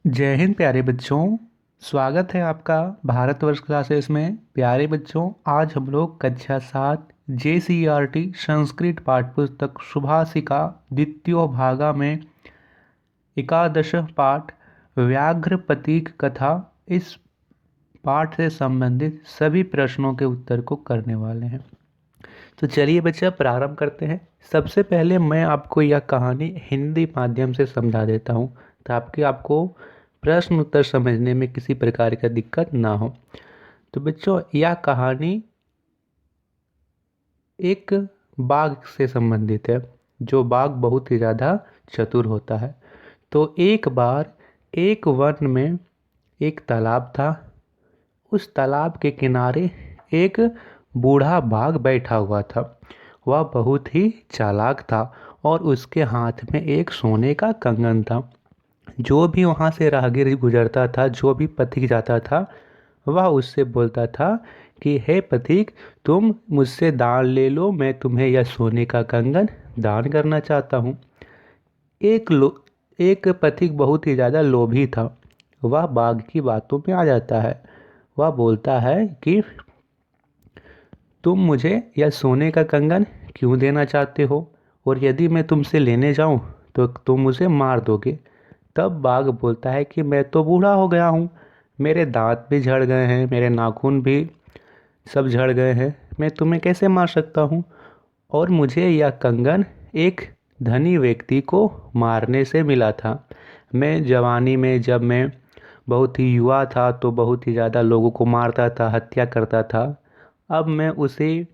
जय हिंद प्यारे बच्चों। स्वागत है आपका भारतवर्ष क्लासेस में। प्यारे बच्चों, आज हम लोग कक्षा 7 JCERT संस्कृत पाठ्यपुस्तक सुभाषिका द्वितीय भागा में एकादश पाठ व्याघ्र प्रतीक कथा, इस पाठ से संबंधित सभी प्रश्नों के उत्तर को करने वाले हैं। तो चलिए बच्चा, प्रारंभ करते हैं। सबसे पहले मैं आपको यह कहानी हिंदी माध्यम से समझा देता हूँ ताकि आपको प्रश्न उत्तर समझने में किसी प्रकार का दिक्कत ना हो। तो बच्चों, यह कहानी एक बाघ से संबंधित है, जो बाघ बहुत ही ज़्यादा चतुर होता है। तो एक बार एक वन में एक तालाब था। उस तालाब के किनारे एक बूढ़ा बाघ बैठा हुआ था। वह बहुत ही चालाक था और उसके हाथ में एक सोने का कंगन था। जो भी वहाँ से राहगीर गुजरता था, जो भी पथिक जाता था, वह उससे बोलता था कि हे पथिक, तुम मुझसे दान ले लो, मैं तुम्हें यह सोने का कंगन दान करना चाहता हूँ। एक पथिक बहुत ही ज़्यादा लोभी था। वह बाघ की बातों में आ जाता है। वह बोलता है कि तुम मुझे यह सोने का कंगन क्यों देना चाहते हो, और यदि मैं तुमसे लेने जाऊं तो तुम मुझे मार दोगे। तब बाघ बोलता है कि मैं तो बूढ़ा हो गया हूँ, मेरे दांत भी झड़ गए हैं, मेरे नाखून भी सब झड़ गए हैं, मैं तुम्हें कैसे मार सकता हूँ। और मुझे यह कंगन एक धनी व्यक्ति को मारने से मिला था। मैं जवानी में, जब मैं बहुत ही युवा था, तो बहुत ही ज़्यादा लोगों को मारता था, हत्या करता था। अब मैं उसी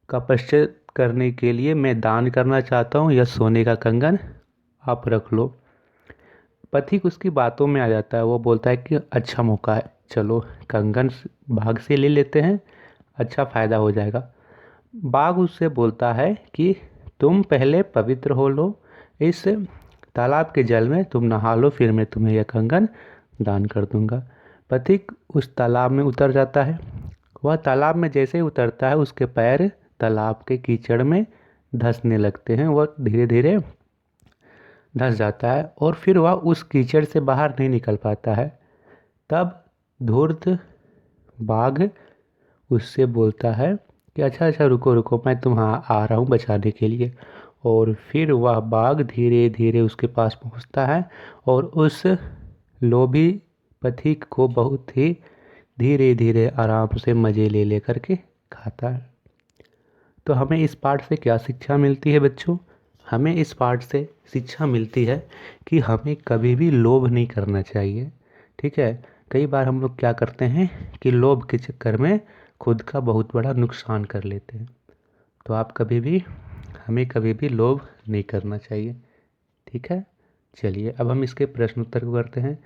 का पश्चात करने के लिए मैं दान करना चाहता हूँ, यह सोने का कंगन आप रख लो। पथिक उसकी बातों में आ जाता है। वो बोलता है कि अच्छा मौका है, चलो कंगन बाघ से ले लेते हैं, अच्छा फ़ायदा हो जाएगा। बाघ उससे बोलता है कि तुम पहले पवित्र हो लो, इस तालाब के जल में तुम नहा लो, फिर मैं तुम्हें यह कंगन दान कर दूंगा। पथिक उस तालाब में उतर जाता है। वह तालाब में जैसे ही उतरता है, उसके पैर तालाब के कीचड़ में धंसने लगते हैं। वह धीरे धीरे धंस जाता है और फिर वह उस कीचड़ से बाहर नहीं निकल पाता है। तब धूर्त बाघ उससे बोलता है कि अच्छा अच्छा, रुको रुको, मैं तुम्हारा आ रहा हूँ बचाने के लिए। और फिर वह बाघ धीरे धीरे उसके पास पहुँचता है और उस लोभी पथिक को बहुत ही धीरे धीरे आराम से मज़े ले ले करके खाता है। तो हमें इस पाठ से क्या शिक्षा मिलती है बच्चों? हमें इस पाठ से शिक्षा मिलती है कि हमें कभी भी लोभ नहीं करना चाहिए। ठीक है। कई बार हम लोग क्या करते हैं कि लोभ के चक्कर में खुद का बहुत बड़ा नुकसान कर लेते हैं। तो आप कभी भी, हमें कभी भी लोभ नहीं करना चाहिए। ठीक है। चलिए अब हम इसके प्रश्न उत्तर को करते हैं।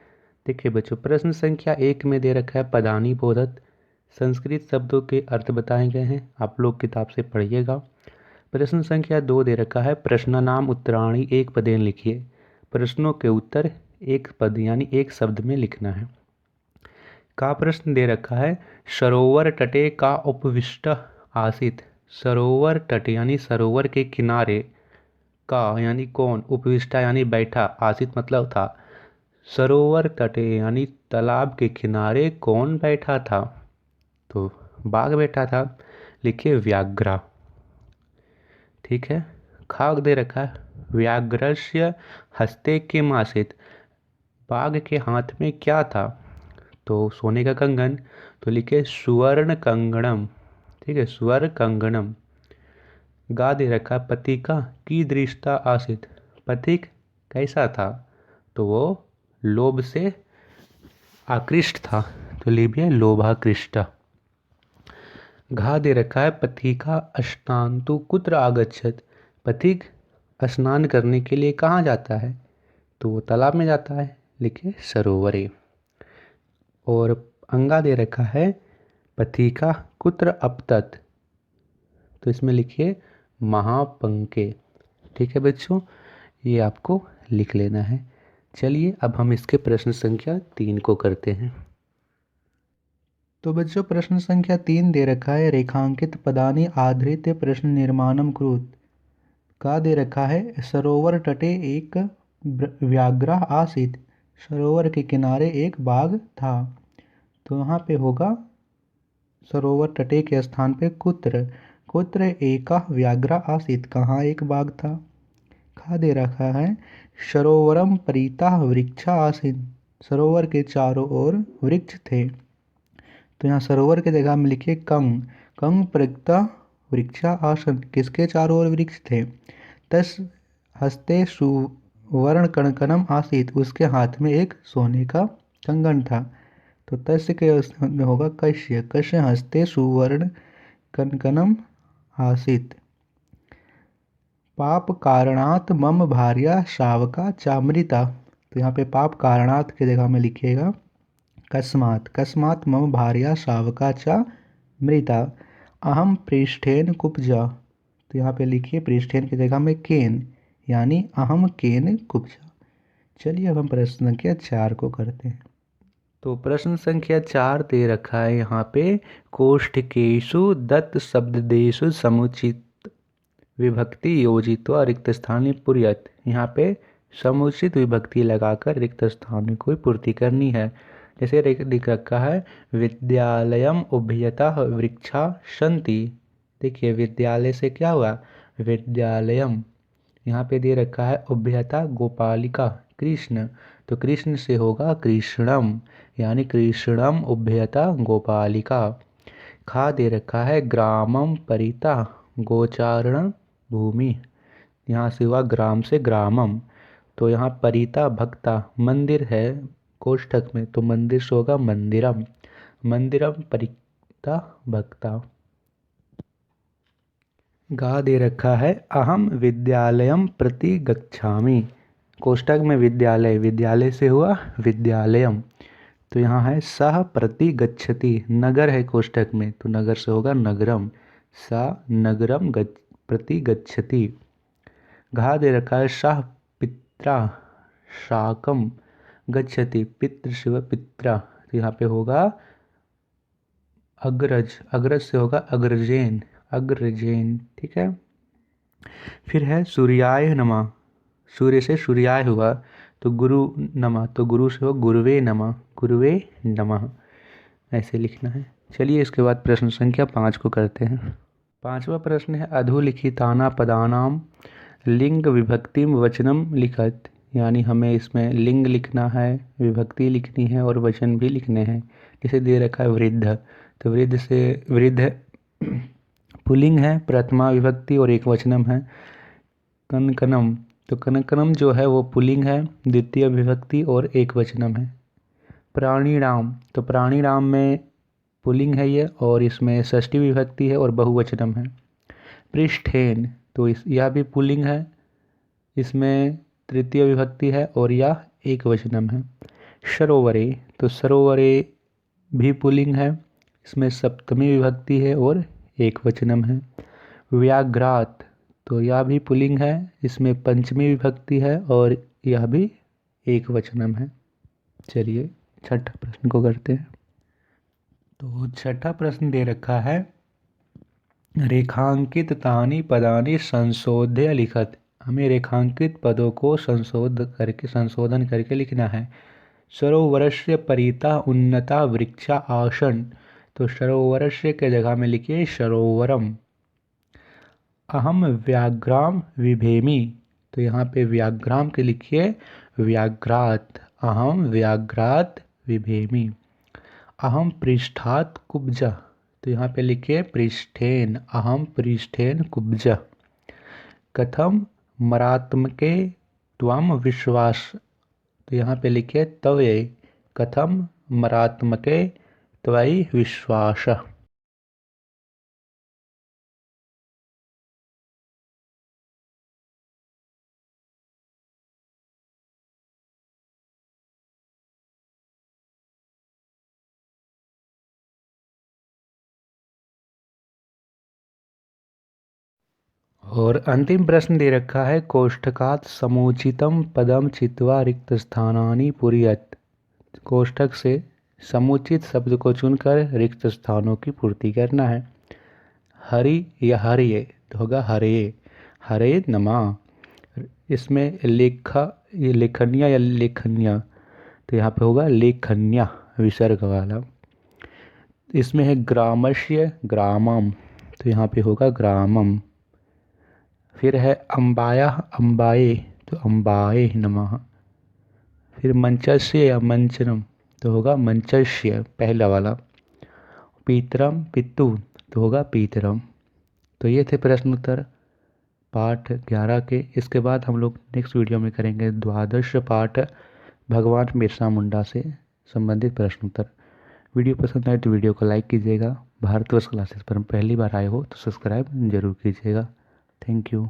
देखिए बच्चों, प्रश्न संख्या 1 में दे रखा है पदानी बोधक संस्कृत शब्दों के अर्थ बताए गए हैं। आप लोग किताब से पढ़िएगा। प्रश्न संख्या 2 दे रखा है प्रश्न नाम उत्तराणी एक पदेन लिखिए। प्रश्नों के उत्तर एक पद यानी एक शब्द में लिखना है। का प्रश्न दे रखा है सरोवर तटे का उपविष्ट आसित। सरोवर तट यानी सरोवर के किनारे, का यानी कौन, उपविष्टा यानी बैठा, आसित मतलब था। सरोवर तटे यानी तालाब के किनारे कौन बैठा था? तो बाघ बैठा था। लिखिए व्याघ्रा। ठीक है। खाक दे रखा है व्याघ्रस्य हस्ते किम आसीत। बाघ के हाथ में क्या था? तो सोने का कंगन। तो लिखे सुवर्ण कंगणम। ठीक है, स्वर्ण कंगणम। गा दे रखा पथिका की दृष्टा आसित। पथिक कैसा था? तो वो लोभ से आकृष्ट था। तो लिखिए लोभाकृष्ट। घा दे रखा है पथिका स्नान्तु कुत्र आगच्छत। पथिक स्नान करने के लिए कहाँ जाता है? तो वो तालाब में जाता है। लिखिए सरोवरे। और अंगा दे रखा है पथिका कुत्र अपतत। तो इसमें लिखिए महापंके। ठीक है बच्चों, ये आपको लिख लेना है। चलिए अब हम इसके प्रश्न संख्या 3 को करते हैं। तो बच्चों, प्रश्न संख्या 3 दे रखा है रेखांकित पदानि आधृत प्रश्न निर्माणम कुरुत। का दे रखा है सरोवर तटे एक व्याघ्र आसीत। सरोवर के किनारे एक बाग था। तो यहाँ पे होगा सरोवर तटे के स्थान पे कुत्र। कुत्र एका व्याघ्र आसीत, कहाँ एक बाग था। खा दे रखा है सरोवरम परितः वृक्षा आसीन, सरोवर के चारों ओर वृक्ष थे। तो यहाँ सरोवर के जगह में लिखिए कंग। कंग परितः वृक्षा आसन, किसके चारों ओर वृक्ष थे। तस हस्ते सुवर्ण कणकनम आसीत, उसके हाथ में एक सोने का कंगन था। तो तस्य के में होगा कश्य। कश्य हस्ते सुवर्ण कनकनम आसीत। पाप कारणात मम भार्या शावका चामृता। तो यहाँ पे पाप कारणात की जगह में लिखिएगा कस्मात। कस्मात मम भार्या शावका चा मृता अहम पृष्ठेन कुब्जा। तो यहाँ पे लिखिए पृष्ठेन की जगह में केन, यानी अहम केन कुब्जा। चलिए अब हम प्रश्न संख्या 4 को करते हैं। तो प्रश्न संख्या 4 दे रखा है यहाँ पे, कोष्ठकेषु दत्त शब्देषु समुचित विभक्ति योजित्वा रिक्त स्थान पूर्यत। यहाँ पे समुचित विभक्ति लगाकर रिक्त स्थान की पूर्ति करनी है। जैसे लिख रखा है विद्यालयम उभयतः वृक्षा सन्ति। देखिए विद्यालय से क्या हुआ, विद्यालयम। यहाँ पे दे रखा है उभयता गोपालिका कृष्ण, तो कृष्ण से होगा कृष्णम, यानी कृष्णम उभयता गोपालिका। खा दे रखा है ग्रामम परिता गोचारण भूमि, यहाँ से हुआ ग्राम से ग्रामम। तो यहाँ परिता भक्ता मंदिर है कोष्ठक में, तो मंदिर से होगा मंदिरम, मंदिरम परिता भक्ता। गा दे रखा है अहम विद्यालयम प्रति गच्छामि, कोष्ठक में विद्यालय, विद्यालय से हुआ विद्यालयम। तो यहाँ है सह प्रति गच्छति, नगर है कोष्ठक में, तो नगर से होगा नगरम, सा नगरम प्रति गच्छति। घा दे रखा है शाह पित्रा शाकम गच्छति, पितृ शिव पित्रा। तो यहाँ पे होगा अग्रज, अग्रज से होगा अग्रजेन, अग्रजेन। ठीक है। फिर है सूर्याय नमः, सूर्य से सूर्याय हुआ, तो गुरु नमः, तो गुरु से हो गुरुवे नमः, गुरुवे नमः, ऐसे लिखना है। चलिए इसके बाद प्रश्न संख्या 5 को करते हैं। 5वां प्रश्न है अधोलिखिताना पदानाम लिंग विभक्तिम वचनम लिखत, यानी हमें इसमें लिंग लिखना है, विभक्ति लिखनी है और वचन भी लिखने हैं। जैसे दे रखा है वृद्ध, तो वृद्ध से वृद्ध पुल्लिंग है, प्रथमा विभक्ति और एक वचनम है। कनकनम, तो कनकनम जो है वो पुल्लिंग है, द्वितीय विभक्ति और एक वचनम है। प्राणीराम, तो प्राणीराम में पुल्लिंग है ये और इसमें षष्ठी विभक्ति है और बहुवचनम है। पृष्ठेन, तो यह भी पुल्लिंग है, इसमें तृतीय विभक्ति है और यह एक वचनम है। सरोवरे, तो सरोवरे भी पुल्लिंग है, इसमें सप्तमी विभक्ति है और एक वचनम है। व्याघ्रात, तो यह भी पुल्लिंग है, इसमें पंचमी विभक्ति है और यह भी एक वचनम है। चलिए छठा प्रश्न को करते हैं। तो छठा प्रश्न दे रखा है रेखांकित तानि पदानि संशोध्य लिखत, हमें रेखांकित पदों को संशोधन करके लिखना है। सरोवरस्य परितः उन्नता वृक्षा आसन, तो सरोवरस्य के जगह में लिखिए सरोवरम। अहम व्याघ्राम विभेमि, तो यहाँ पे व्याघ्राम के लिखिए व्याघ्रात, अहम व्याघ्रात विभेमि। अहम पृष्ठात कुब्ज, तो यहाँ पे लिखिए पृष्ठेन, अहम पृष्ठेन कुब्ज। कथम मरात्मके त्वम विश्वास, तो यहाँ पे लिखिए तवे, कथम मरात्मके त्वयि विश्वास। और अंतिम प्रश्न दे रखा है कोष्ठकात् समुचितम पदम चित्वा रिक्त स्थानानि पूरयत, कोष्ठक से समुचित शब्द को चुनकर रिक्त स्थानों की पूर्ति करना है। हरि या हरिये, तो होगा हरे, हरे नमः। इसमें लेखा, ये लेखनिया या लेखनिया, तो यहाँ पे होगा लेखन्या विसर्ग वाला। इसमें है ग्रामस्य ग्रामम, तो यहाँ पे होगा ग्रामम। फिर है अम्बाया अम्बाए, तो अम्बाए नमः। फिर मंचस्य या मंचनम, तो होगा मंचस्य पहला वाला। पीतरम पितु, तो होगा पीतरम। तो ये थे प्रश्न उत्तर पाठ 11 के। इसके बाद हम लोग नेक्स्ट वीडियो में करेंगे द्वादश पाठ भगवान बिरसा मुंडा से संबंधित प्रश्न उत्तर। वीडियो पसंद आए तो वीडियो को लाइक कीजिएगा। भारतवर्ष क्लासेस पर हम पहली बार आए हो तो सब्सक्राइब जरूर कीजिएगा। Thank you.